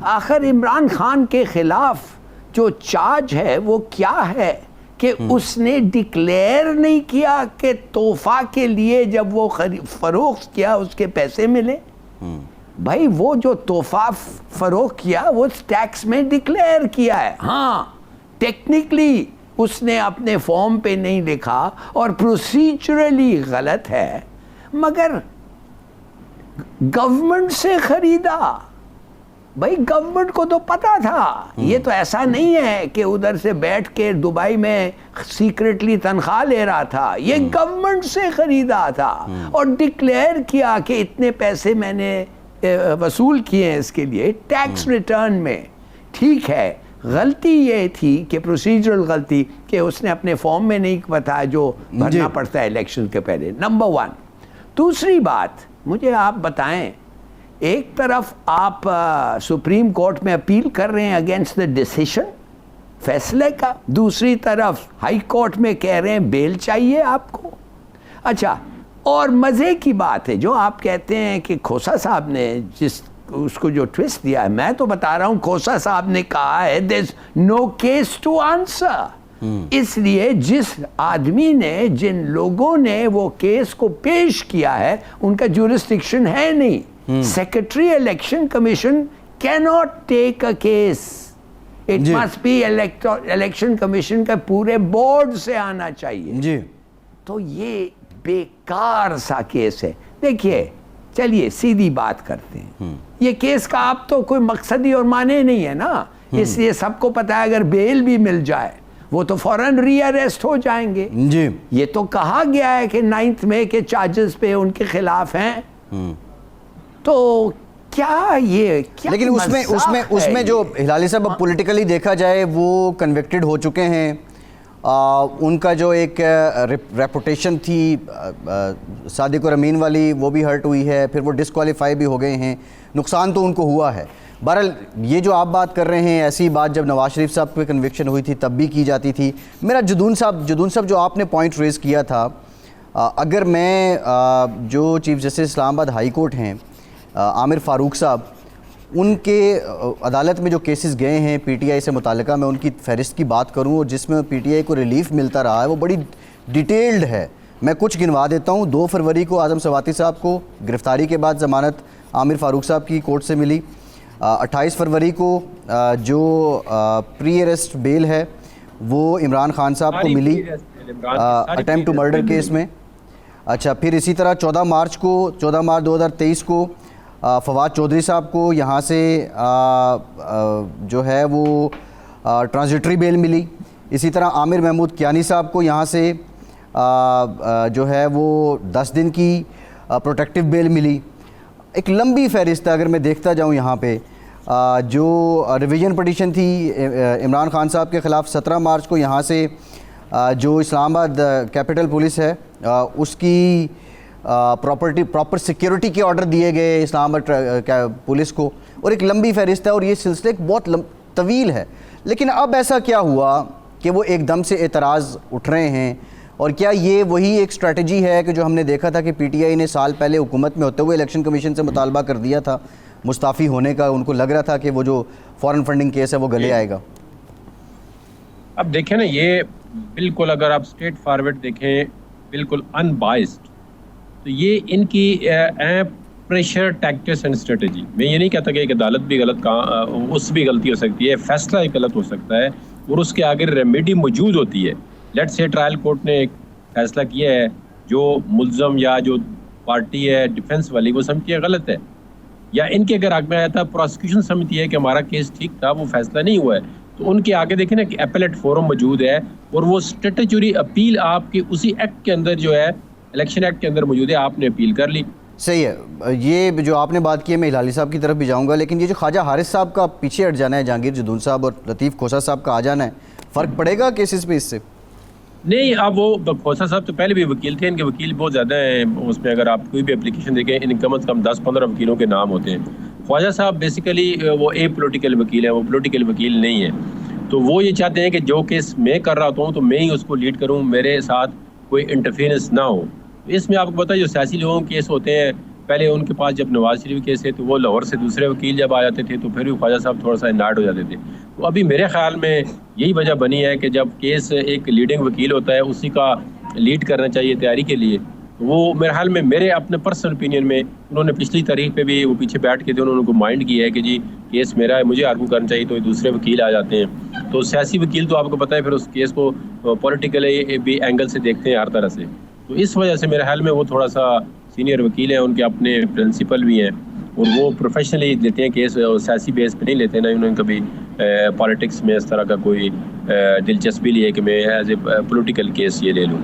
आखिर इमरान खान के खिलाफ जो चार्ज है वो क्या है कि उसने डिक्लेयर नहीं किया कि तोहफा के लिए जब वो फरोख्त किया उसके पैसे मिले। भाई, वो जो तोहफा फरोख्त किया वो टैक्स में डिक्लेयर किया है। हाँ, टेक्निकली उसने अपने फॉर्म पे नहीं लिखा और प्रोसीजरली गलत है, मगर गवर्नमेंट से खरीदा। भाई, गवर्नमेंट को तो पता था। ये तो ऐसा नहीं है कि उधर से बैठ के दुबई में सीक्रेटली तनख्वाह ले रहा था, ये गवर्नमेंट से खरीदा था और डिक्लेयर किया कि इतने पैसे मैंने वसूल किए हैं इसके लिए टैक्स रिटर्न में। ठीक है, गलती ये थी कि प्रोसीजरल गलती कि उसने अपने फॉर्म में नहीं बताया जो भरना पड़ता है इलेक्शन के पहले, नंबर 1। दूसरी बात, मुझे आप बताएं एक तरफ आप सुप्रीम कोर्ट में अपील कर रहे हैं अगेंस्ट द डिसीजन फैसले का, दूसरी तरफ हाई कोर्ट में कह रहे हैं बेल चाहिए आपको। अच्छा, और मज़े की बात है जो आप कहते हैं कि खोसा साहब ने जिस उसको जो ट्विस्ट दिया है, मैं तो बता रहा हूं खोसा साहब ने कहा है there is no case to answer. इसलिए जिस आदमी ने, जिन लोगों ने वो केस को पेश किया है, उनका जुरिस्डिक्शन है नहीं। Secretary election commission can not take a case, it must be election commission का पूरे बोर्ड से आना चाहिए जी। तो ये बेकार सा केस है। देखिए, चलिए सीधी बात करते हैं, ये केस का आप तो कोई मकसद ही और माने नहीं है ना, इसलिए सबको पता है अगर बेल भी मिल जाए वो तो फौरन रीअरेस्ट हो जाएंगे जी। ये तो कहा गया है कि 9 मई के चार्जेस पे उनके खिलाफ हैं। तो क्या ये क्या लेकिन उसमें जो हिलाली साहब पॉलिटिकली देखा जाए वो कन्विक्टेड हो चुके हैं। उनका जो एक रेपुटेशन थी सादिक और अमीन वाली, वो भी हर्ट हुई है, फिर वो डिस्क्वालीफाई भी हो गए हैं, नुकसान तो उनको हुआ है। बहरहाल ये जो आप बात कर रहे हैं, ऐसी बात जब नवाज शरीफ साहब पे कन्विक्शन हुई थी तब भी की जाती थी। मेरा जुदून साहब जो आपने पॉइंट रेज़ किया था, अगर मैं जो chief justice Islamabad high court हैं आमिर फ़ारूक साहब, उनके अदालत में जो केसेस गए हैं पीटीआई से मुताल्लिका, मैं उनकी फहरिस्त की बात करूं और जिसमें पीटीआई को रिलीफ मिलता रहा है वो बड़ी डिटेल्ड है। मैं कुछ गिनवा देता हूं। 2 फरवरी को आज़म सवाती साहब को गिरफ्तारी के बाद ज़मानत आमिर फ़ारूक साहब की कोर्ट से मिली। 28 फरवरी को जो प्री अरेस्ट बेल है वो इमरान खान साहब को मिली अटेम्प्ट टू मर्डर केस में। अच्छा, फिर इसी तरह 14 मार्च 2023 को फवाद चौधरी साहब को यहाँ से जो है वो ट्रांजिटरी बेल मिली। इसी तरह आमिर महमूद कियानी साहब को यहाँ से जो है वो 10 दिन की प्रोटेक्टिव बेल मिली। एक लंबी फहरिस्त है। अगर मैं देखता जाऊँ यहाँ पे जो रिवीजन पटिशन थी इमरान खान साहब के ख़िलाफ़ 17 मार्च को यहाँ से जो इस्लामाबाद कैपिटल पुलिस है उसकी प्रॉपर सिक्योरिटी के ऑर्डर दिए गए इस्लामाबाद पुलिस को, और एक लंबी फहरिस्त है और ये सिलसिला बहुत तवील है। लेकिन अब ऐसा क्या हुआ कि वो एकदम से एतराज़ उठ रहे हैं, और क्या ये वही एक स्ट्रेटजी है कि जो हमने देखा था कि पीटीआई ने साल पहले हुकूमत में होते हुए इलेक्शन कमीशन से मुतालबा कर दिया था मुस्ताफ़ी होने का, उनको लग रहा था कि वो जो फॉरेन फंडिंग केस है वो गले आएगा। अब देखें ना, ये बिल्कुल अगर आप स्ट्रेट फॉरवर्ड देखें, बिल्कुल अनबाइस्ड, तो ये इनकी प्रेशर टैक्टिक्स एंड स्ट्रेटजी। मैं ये नहीं कहता कि एक अदालत भी गलत उससे भी गलती हो सकती है, फैसला एक गलत हो सकता है और उसके आगे रेमेडी मौजूद होती है। लेट्स से ट्रायल कोर्ट ने एक फैसला किया है, जो मुल्ज़म या जो पार्टी है डिफेंस वाली वो समझती है गलत है, या इनके अगर आगे में आया था प्रोसिक्यूशन समझती है कि हमारा केस ठीक था, वो फैसला नहीं हुआ है, तो उनके आगे देखें ना कि एपेलेट फोरम मौजूद है और वो स्टैट्यूटरी अपील आपकी उसी एक्ट के अंदर जो है, इलेक्शन एक्ट के अंदर मौजूद है, आपने अपील कर ली। सही है। ये जो आपने बात की है, मैं हिलाली साहब की तरफ भी जाऊंगा, लेकिन ये जो ख्वाजा हारिस साहब का पीछे हट जाना है, जहांगीर जुदून साहब और लतीफ़ खोसा साहब का आ जाना है, फ़र्क पड़ेगा केसेस पे इससे? नहीं, अब वो खोसा साहब तो पहले भी वकील थे, इनके वकील बहुत ज़्यादा हैं। उसमें अगर आप कोई भी एप्लीकेशन देखें, इन कम से कम 10-15 वकीलों के नाम होते हैं। ख्वाजा साहब बेसिकली वो ए पोलिटिकल वकील है, वो पोलिटिकल वकील नहीं है। तो वो ये चाहते हैं कि जो केस मैं कर रहा हूँ तो मैं ही उसको लीड करूँ, मेरे साथ कोई इंटरफेरेंस ना हो। इसमें आपको पता है जो सियासी लोगों के केस होते हैं, पहले उनके पास जब नवाज शरीफ केस है तो वो लाहौर से दूसरे वकील जब आ जाते थे तो फिर भी ख्वाजा साहब थोड़ा सा इनार्ड हो जाते थे। तो अभी मेरे ख्याल में यही वजह बनी है कि जब केस एक लीडिंग वकील होता है उसी का लीड करना चाहिए तैयारी के लिए। वो मेरे ख्याल में, मेरे अपने पर्सनल ओपिनियन में, उन्होंने पिछली तारीख पे भी वो पीछे बैठ के थे, उन्होंने उनको माइंड किया है कि जी केस मेरा है, मुझे आर्गू करना चाहिए, तो दूसरे वकील आ जाते हैं। तो सियासी वकील तो आपको पता है फिर उस केस को पॉलिटिकल भी एंगल से देखते हैं हर तरह से। तो इस वजह से मेरे ख्याल में वो थोड़ा सा सीनियर वकील हैं, उनके अपने प्रिंसिपल भी हैं और वो प्रोफेशनली लेते हैं केस, और सियासी बेस पे नहीं लेते ना। उन्होंने कभी पॉलिटिक्स में इस तरह का कोई दिलचस्पी ली है कि मैं एज ए पोलिटिकल केस ये ले लूँ।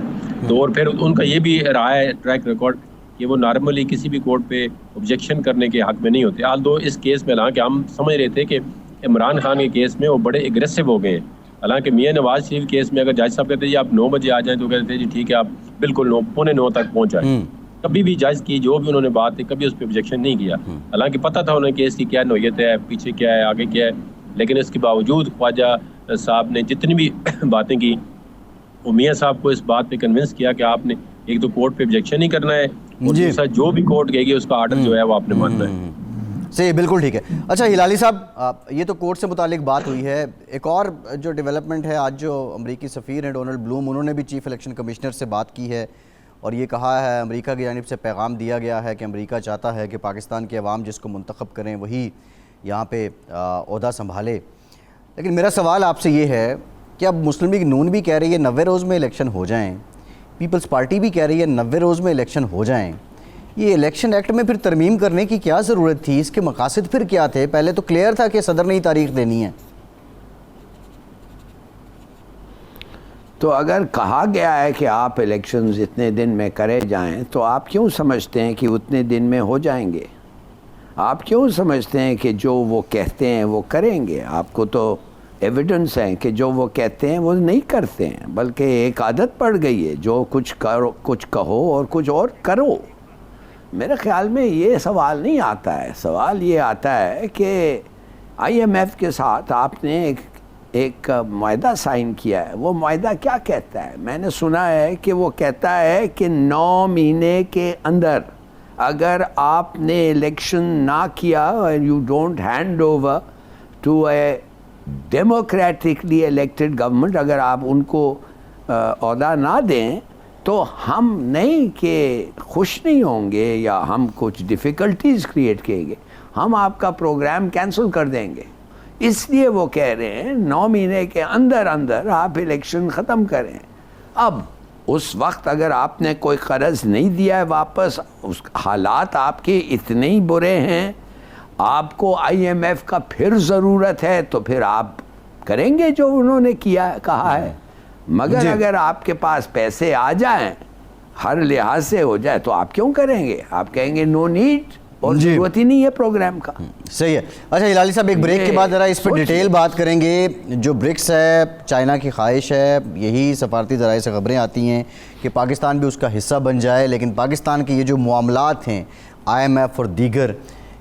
तो और फिर उनका ये भी रहा है ट्रैक रिकॉर्ड कि वो नॉर्मली किसी भी कोर्ट पे ऑब्जेक्शन करने के हक में नहीं होते। हालांकि इस केस में, हालांकि हम समझ रहे थे कि इमरान खान के केस में वो बड़े एग्रेसिव हो गए हैं। हालांकि मियां नवाज शरीफ केस में अगर जज साहब कहते हैं जी आप 9 बजे आ जाएं तो कहते हैं जी ठीक है, आप बिल्कुल 9, पौने 9 तक पहुँच जाएँ। कभी भी जज की जो भी उन्होंने बात है कभी उस पर ऑब्जेक्शन नहीं किया। हालांकि पता था उन्हें केस की क्या नोयत है, पीछे क्या है, आगे क्या है, लेकिन इसके बावजूद ख्वाजा साहब ने जितनी भी बातें की, वो मियाँ साहब को इस बात पे कन्विंस किया कि आपने एक तो कोर्ट पे ऑब्जेक्शन नहीं करना है और दूसरा जो भी कोर्ट कहेगी उसका आर्डर जो है वो आपने मानना है। सही, बिल्कुल ठीक है। अच्छा हिलाली साहब, ये तो कोर्ट से मुतालिक बात हुई है। एक और जो डेवलपमेंट है, आज जो अमेरिकी सफ़ीर हैं डोनाल्ड ब्लूम, उन्होंने भी चीफ इलेक्शन कमिश्नर से बात की है और ये कहा है, अमेरिका की जानिब से पैगाम दिया गया है कि अमेरिका चाहता है कि पाकिस्तान के अवाम जिसको मुंतखब करें वही यहाँ पे ओहदा संभाले। लेकिन मेरा सवाल आपसे ये है कि अब मुस्लिम लीग नून भी कह रही है 90 रोज़ में इलेक्शन हो जाएँ, पीपल्स पार्टी भी कह रही है 90 रोज़ में इलेक्शन हो जाएँ। ये इलेक्शन एक्ट में फिर तरमीम करने की क्या ज़रूरत थी? इसके मकासद फिर क्या थे? पहले तो क्लियर था कि सदर ने ही तारीख देनी है। तो अगर कहा गया है कि आप इलेक्शंस इतने दिन में करे जाएं, तो आप क्यों समझते हैं कि उतने दिन में हो जाएंगे? आप क्यों समझते हैं कि जो वो कहते हैं वो करेंगे? आपको तो एविडेंस है कि जो वो कहते हैं वो नहीं करते हैं, बल्कि एक आदत पड़ गई है, जो कुछ करो, कुछ कहो और कुछ और करो। मेरे ख्याल में ये सवाल नहीं आता है। सवाल ये आता है कि IMF के साथ आपने एक मुआहदा साइन किया है। वो मुआहदा क्या कहता है? मैंने सुना है कि वो कहता है कि 9 महीने के अंदर अगर आपने इलेक्शन ना किया और you don't hand over to a democratically elected government, अगर आप उनको ओहदा ना दें तो हम नहीं कि खुश नहीं होंगे या हम कुछ डिफ़िकल्टीज़ क्रिएट करेंगे, हम आपका प्रोग्राम कैंसिल कर देंगे। इसलिए वो कह रहे हैं 9 महीने के अंदर अंदर आप इलेक्शन ख़त्म करें। अब उस वक्त अगर आपने कोई कर्ज़ नहीं दिया है वापस, उस हालात आपके इतने ही बुरे हैं, आपको IMF का फिर ज़रूरत है, तो फिर आप करेंगे जो उन्होंने किया कहा है। मगर अगर आपके पास पैसे आ जाएं, हर लिहाज से हो जाए, तो आप क्यों करेंगे? आप कहेंगे नो नीड और जरूरत ही नहीं है प्रोग्राम का। सही है। अच्छा हिलाली साहब, एक ब्रेक के बाद ज़रा इस पर डिटेल बात करेंगे। जो ब्रिक्स है, चाइना की ख्वाहिश है, यही सफारती ज़राए से खबरें आती हैं कि पाकिस्तान भी उसका हिस्सा बन जाए, लेकिन पाकिस्तान के ये जो मामलात हैं IMF और दीगर,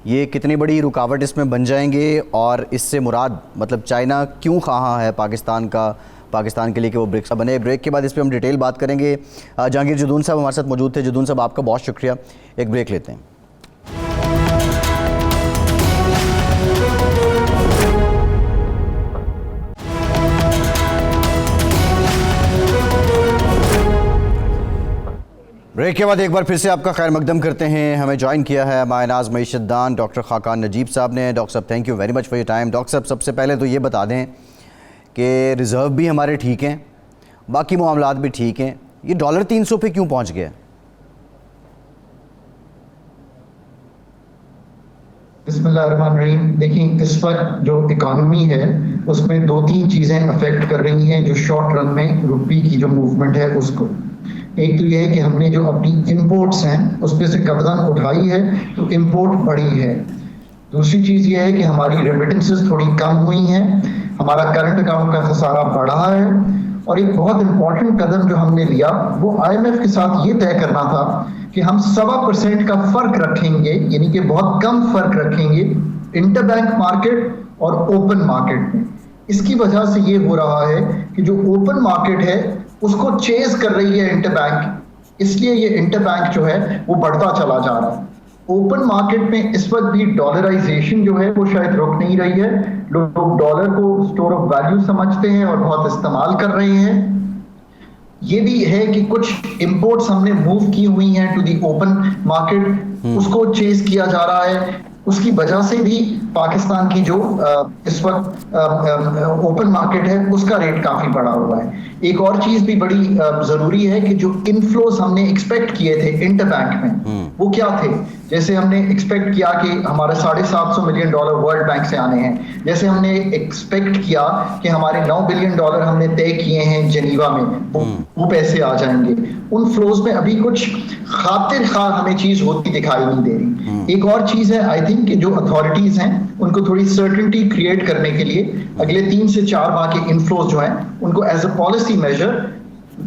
ये कितनी बड़ी रुकावट इसमें बन जाएंगे और इससे मुराद मतलब चाइना क्यों ख़वाह है पाकिस्तान के लिए कि वो ब्रिक्स बने? ब्रेक के बाद इस पर हम डिटेल बात करेंगे। जहांगीर जदून साहब हमारे साथ मौजूद थे। जदून साहब, आपका बहुत शुक्रिया। एक ब्रेक लेते हैं। ब्रेक के बाद एक बार फिर से आपका खैर मकदम करते हैं। हमें ज्वाइन किया है मायनाज मईशतदान डॉक्टर खाकान नजीब साहब ने। डॉक्टर साहब, thank you very much for your time. Doctor साहब, सबसे पहले तो ये बता दें कि रिज़र्व भी हमारे ठीक हैं, बाकी मामलात भी ठीक हैं, ये $300 पे क्यों पहुंच गया? बिस्मिल्लाहिर्रहमानिर्रहीम। देखिए, इस वक्त जो इकॉनमी है उसमें 2-3 चीज़ें अफेक्ट कर रही हैं जो शॉर्ट रन में रुपये की जो मूवमेंट है उसको। एक तो ये है कि हमने जो अपनी इंपोर्ट्स हैं उस पर से गर्दन उठाई है तो इंपोर्ट बढ़ी है। दूसरी चीज़ ये है कि हमारी रेमिटेंसेस थोड़ी कम हुई हैं, हमारा करंट अकाउंट का खसारा बढ़ा है। और एक बहुत इंपॉर्टेंट कदम जो हमने लिया वो IMF के साथ ये तय करना था कि हम 1.25% का फ़र्क रखेंगे, यानी कि बहुत कम फ़र्क रखेंगे इंटरबैंक मार्केट और ओपन मार्केट में। इसकी वजह से ये हो रहा है कि जो ओपन मार्केट है उसको चेज कर रही है इंटरबैंक, इसलिए ये इंटरबैंक जो है वो बढ़ता चला जा रहा है। ओपन मार्केट में इस वक्त भी डॉलराइजेशन जो है वो शायद रुक नहीं रही है। लोग डॉलर को स्टोर ऑफ वैल्यू समझते हैं और बहुत इस्तेमाल कर रहे हैं। ये भी है कि कुछ इंपोर्ट्स हमने मूव की हुई हैं टू दी ओपन मार्केट, उसको चेज किया जा रहा है। उसकी वजह से भी पाकिस्तान की जो इस वक्त ओपन मार्केट है उसका रेट काफी बढ़ा हुआ है। एक और चीज भी बड़ी जरूरी है कि जो इनफ्लोस हमने एक्सपेक्ट किए थे इंटरबैंक में वो क्या थे। जैसे हमने एक्सपेक्ट किया कि हमारे $750 मिलियन वर्ल्ड बैंक से आने हैं, जैसे हमने एक्सपेक्ट किया कि हमारे $9 बिलियन हमने तय किए हैं जेनीवा में, वो पैसे आ जाएंगे। उन फ्लोज में अभी कुछ खातिर खा हमें चीज होती दिखाई नहीं दे रही। एक और चीज है, आई थिंक कि जो अथॉरिटीज हैं उनको थोड़ी सर्टेनिटी क्रिएट करने के लिए अगले 3 से 4 माह के इनफ्लोज जो हैं उनको एज अ पॉलिसी मेजर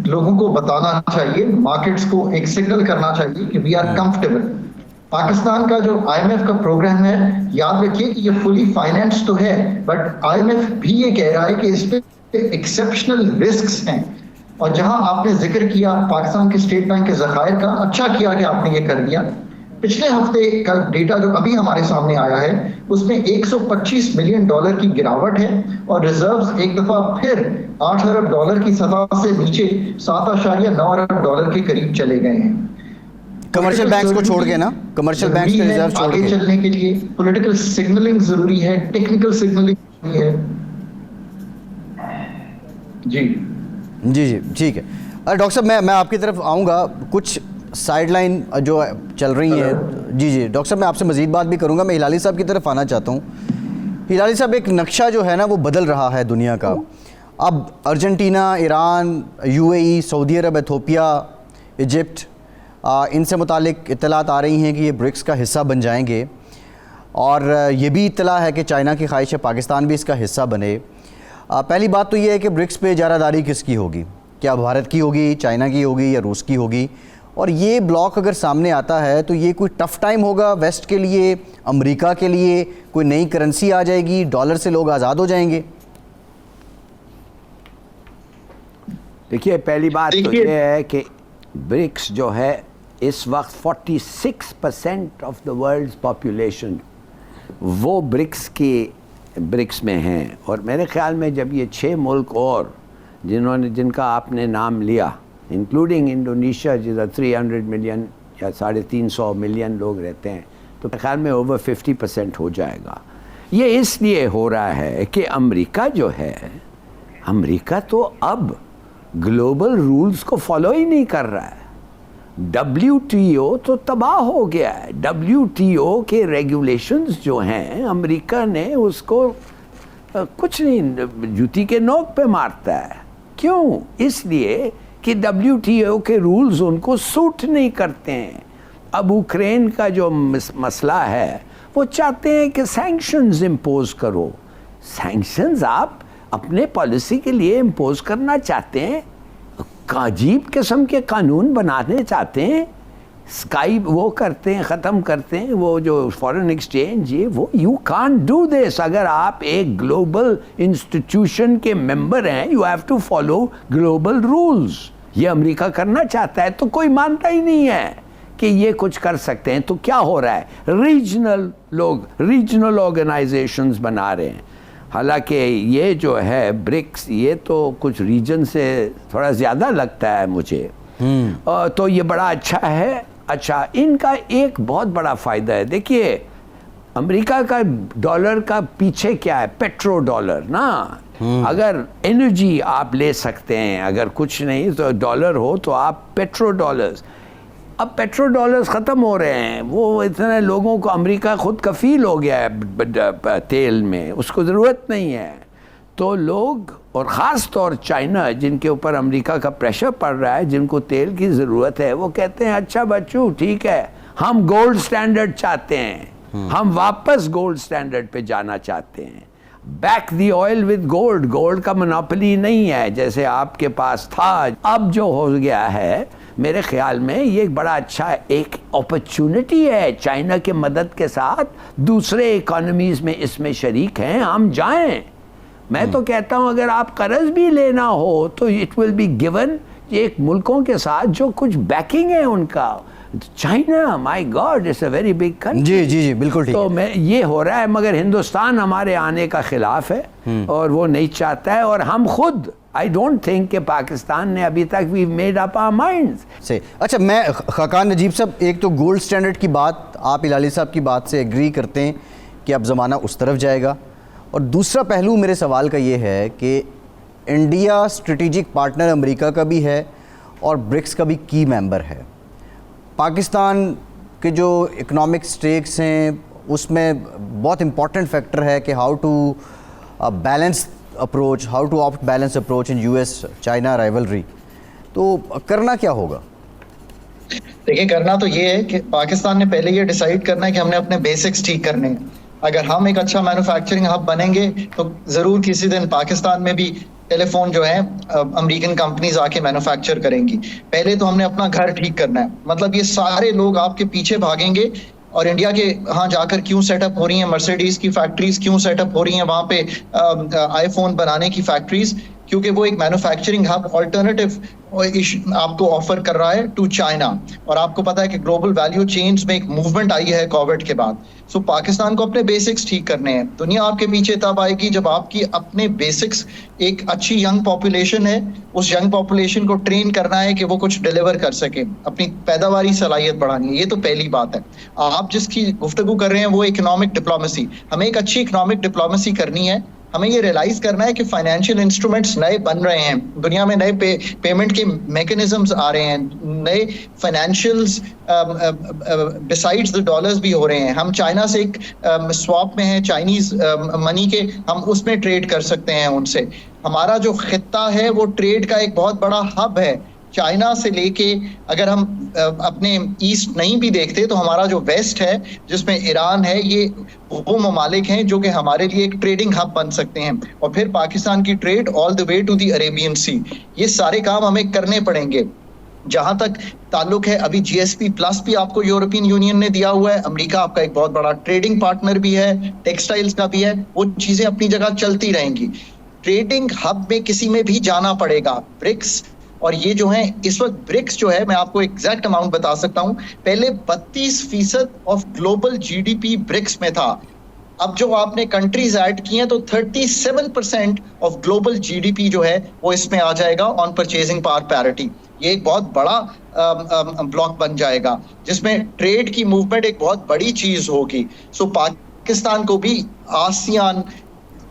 लोगों को बताना चाहिए, मार्केट्स को एक सिग्नल करना चाहिए कि वी आर कंफर्टेबल। पाकिस्तान का जो आईएमएफ का प्रोग्राम है, याद रखिए कि ये फुली फाइनेंस तो है, बट आईएमएफ भी ये कह रहा है कि इस पे एक्सेप्शनल रिस्क्स हैं। और जहां आपने जिक्र किया पाकिस्तान के स्टेट बैंक के ज़खायर का, अच्छा किया कि आपने ये कर दिया। पिछले हफ्ते का डेटा जो अभी हमारे सामने आया है उसमें $125 मिलियन की गिरावट है और रिजर्व्स एक दफा फिर $8 अरब की सतह से नीचे $7.9 अरब के करीब चले गए हैं। कमर्शियल बैंक्स को छोड़ के ना, कमर्शियल बैंक्स के रिजर्व छोड़ आगे के चलने के लिए पॉलिटिकल सिग्नलिंग जरूरी है, टेक्निकल सिग्नलिंग जरूरी है। जी जी जी ठीक है। डॉक्टर साहब मैं आपकी तरफ आऊँगा, कुछ साइडलाइन जो चल रही है। जी जी डॉक्टर साहब मैं आपसे मज़ीद बात भी करूँगा, मैं हिलाली साहब की तरफ आना चाहता हूँ। हिलाली साहब, एक नक्शा जो है ना वो बदल रहा है दुनिया का। अब अर्जेंटीना, ईरान, यूएई, सऊदी अरब, इथोपिया, इजिप्ट, इनसे मुतालिक इत्तलात आ रही हैं कि ये ब्रिक्स का हिस्सा बन जाएंगे। और ये भी इत्तला है कि चाइना की ख्वाहिश है पाकिस्तान भी इसका हिस्सा बने। पहली बात तो ये है कि ब्रिक्स पे इजारादारी किसकी होगी? क्या भारत की होगी, चाइना की होगी या रूस की होगी? और ये ब्लॉक अगर सामने आता है तो ये कोई टफ़ टाइम होगा वेस्ट के लिए, अमेरिका के लिए? कोई नई करेंसी आ जाएगी, डॉलर से लोग आज़ाद हो जाएंगे? देखिए, पहली बात तो ये है कि ब्रिक्स जो है इस वक्त 46% ऑफ द वर्ल्ड्स पॉपुलेशन वो ब्रिक्स में हैं। और मेरे ख्याल में जब ये 6 मुल्क और जिनका आपने नाम लिया, इंक्लूडिंग इंडोनेशिया जिधर 300 मिलियन या 350 मिलियन लोग रहते हैं, तो मेरे ख्याल में ओवर 50% हो जाएगा। ये इसलिए हो रहा है कि अमेरिका जो है, अमेरिका तो अब ग्लोबल रूल्स को फॉलो ही नहीं कर रहा है। WTO तो तबाह हो गया है। WTO के रेगुलेशंस जो हैं, अमेरिका ने उसको कुछ नहीं, जूती के नोक पे मारता है। क्यों? इसलिए कि WTO के रूल्स उनको सूट नहीं करते हैं। अब यूक्रेन का जो मसला है, वो चाहते हैं कि सैंक्शंस इम्पोज करो। सैंक्शंस आप अपने पॉलिसी के लिए इम्पोज करना चाहते हैं, अजीब किस्म के कानून बनाने चाहते हैं, स्काई वो करते हैं, ख़त्म करते हैं वो जो फॉरेन एक्सचेंज, ये वो यू कांट डू दिस। अगर आप एक ग्लोबल इंस्टीट्यूशन के मेंबर हैं, you have to follow global rules. ये अमेरिका करना चाहता है तो कोई मानता ही नहीं है कि ये कुछ कर सकते हैं। तो क्या हो रहा है, रीजनल ऑर्गेनाइजेशंस बना रहे हैं। हालांकि ये जो है ब्रिक्स, ये तो कुछ रीजन से थोड़ा ज़्यादा लगता है मुझे। तो ये बड़ा अच्छा है। अच्छा, इनका एक बहुत बड़ा फ़ायदा है। देखिए, अमेरिका का डॉलर का पीछे क्या है, पेट्रो डॉलर ना। अगर एनर्जी आप ले सकते हैं, अगर कुछ नहीं तो डॉलर हो तो आप पेट्रो डॉलर्स। अब पेट्रो डॉलर्स ख़त्म हो रहे हैं, वो इतने लोगों को, अमेरिका खुद कफ़ील हो गया है तेल में, उसको ज़रूरत नहीं है। तो लोग, और ख़ास तौर चाइना जिनके ऊपर अमेरिका का प्रेशर पड़ रहा है, जिनको तेल की ज़रूरत है, वो कहते हैं अच्छा बच्चू ठीक है, हम गोल्ड स्टैंडर्ड चाहते हैं, हम वापस गोल्ड स्टैंडर्ड पे जाना चाहते हैं। Back the oil with gold. Gold का मोनोपोली नहीं है जैसे आपके पास था। अब जो हो गया है, मेरे ख्याल में ये एक बड़ा अच्छा एक अपॉर्चुनिटी है। चाइना के मदद के साथ दूसरे इकोनॉमीज़ में इसमें शरीक हैं, हम जाएं। मैं तो कहता हूं अगर आप कर्ज भी लेना हो तो इट विल बी गिवन एक मुल्कों के साथ जो कुछ बैकिंग है उनका। China, my god, it's a very big country. जी जी जी बिल्कुल ठीक। तो मैं ये हो रहा है, मगर हिंदुस्तान हमारे आने का खिलाफ है और वो नहीं चाहता है। और हम खुद, आई डोंट थिंक कि पाकिस्तान ने अभी तक we made up our minds. सही। अच्छा, मैं खाकान नजीब साहब, एक तो गोल्ड स्टैंडर्ड की बात, आप हिलाली साहब की बात से एग्री करते हैं कि अब ज़माना उस तरफ जाएगा, और दूसरा पहलू मेरे सवाल का ये है कि इंडिया स्ट्रेटेजिक पार्टनर अमेरिका का भी है और ब्रिक्स का भी की मेंबर है। पाकिस्तान के जो इकोनॉमिक स्टेक्स हैं उसमें बहुत इंपॉर्टेंट फैक्टर है कि how to balance approach, how to opt balance approach in US China rivalry. तो करना क्या होगा? देखिए, करना तो ये है कि पाकिस्तान ने पहले ये डिसाइड करना है कि हमने अपने बेसिक्स ठीक करने हैं। अगर हम एक अच्छा मैन्युफैक्चरिंग हब बनेंगे तो ज़रूर किसी दिन पाकिस्तान में भी टेलीफोन जो है अमेरिकन कंपनीज आके मैन्युफैक्चर करेंगी। पहले तो हमने अपना घर ठीक करना है। मतलब ये सारे लोग आपके पीछे भागेंगे और इंडिया के यहाँ जाकर क्यों सेटअप हो रही हैं मर्सिडीज की फैक्ट्रीज, क्यों सेटअप हो रही हैं वहां पे आईफोन बनाने की फैक्ट्रीज, क्योंकि वो एक मैन्युफैक्चरिंग हब ऑल्टरनेटिव आपको ऑफर कर रहा है टू चाइना। और आपको पता है कि ग्लोबल वैल्यू चेन्स में एक मूवमेंट आई है कोविड के बाद। सो पाकिस्तान को अपने बेसिक्स ठीक करने हैं। दुनिया आपके पीछे तब आएगी जब आपकी अपने बेसिक्स, एक अच्छी यंग पॉपुलेशन है, उस यंग पॉपुलेशन को ट्रेन करना है कि वो कुछ डिलीवर कर सके, अपनी पैदावारी सलाहियत बढ़ानी है। ये तो पहली बात है। आप जिसकी गुफ्तगू कर रहे हैं वो इकोनॉमिक डिप्लोमेसी। हमें एक अच्छी इकोनॉमिक डिप्लोमेसी करनी है। हमें ये रियलाइज करना है कि फाइनेंशियल इंस्ट्रूमेंट्स नए बन रहे हैं दुनिया में, नए पेमेंट के मैकेनिज्म्स आ रहे हैं, नए फाइनेंशियल्स बिसाइड्स द डॉलर्स भी हो रहे हैं। हम चाइना से एक स्वैप में है, चाइनीज मनी के, हम उसमें ट्रेड कर सकते हैं उनसे। हमारा जो खित्ता है वो ट्रेड का एक बहुत बड़ा हब है। चाइना से लेके अगर हम अपने ईस्ट नहीं भी देखते तो हमारा जो वेस्ट है जिसमें ईरान है, ये वो ममालिक हैं जो कि हमारे लिए एक ट्रेडिंग हब बन सकते हैं। और फिर पाकिस्तान की trade all the way to the Arabian sea. ये सारे काम हमें करने पड़ेंगे। जहां तक ताल्लुक है, अभी GSP प्लस भी आपको यूरोपियन यूनियन ने दिया हुआ है। अमेरिका आपका एक बहुत बड़ा ट्रेडिंग पार्टनर भी है, टेक्सटाइल्स का भी है। वो चीजें अपनी जगह चलती रहेंगी। ट्रेडिंग हब में किसी में भी जाना पड़ेगा। ब्रिक्स और ये जो है इस वक्त ब्रिक्स जो है, मैं आपको एग्जैक्ट अमाउंट बता सकता हूं, पहले 32% ऑफ ग्लोबल GDP ब्रिक्स में था। अब जो आपने कंट्रीज ऐड की हैं तो 37% ऑफ ग्लोबल GDP जो है वो इसमें आ जाएगा ऑन परचेजिंग पावर पैरिटी। ये एक बहुत बड़ा ब्लॉक बन जाएगा जिसमें ट्रेड की मूवमेंट एक बहुत बड़ी चीज होगी। सो पाकिस्तान को भी आसियान,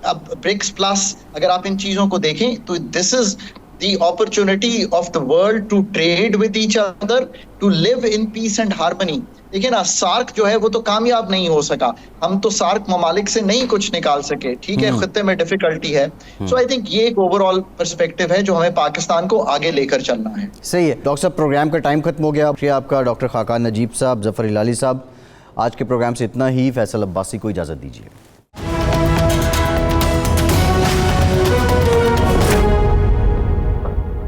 अब ब्रिक्स प्लस, अगर आप इन चीजों को देखें तो this is the opportunity of the world to trade with each other, to live in peace and harmony। देखिए ना, सार्क जो है वो तो कामयाब नहीं हो सका। हम तो सार्क ममालिक से नहीं कुछ निकाल सके, ठीक है, खित्ते में डिफिकल्टी है। सो आई थिंक ये एक ओवरऑल पर्सपेक्टिव है जो हमें पाकिस्तान को आगे लेकर चलना है। सही है डॉक्टर साहब, प्रोग्राम का टाइम खत्म हो गया। शुक्रिया आपका डॉक्टर खाकान नजीब साहब, जफर हिलाली साहब। आज के प्रोग्राम से इतना ही। फैसल अब्बासी को इजाज़त दीजिए।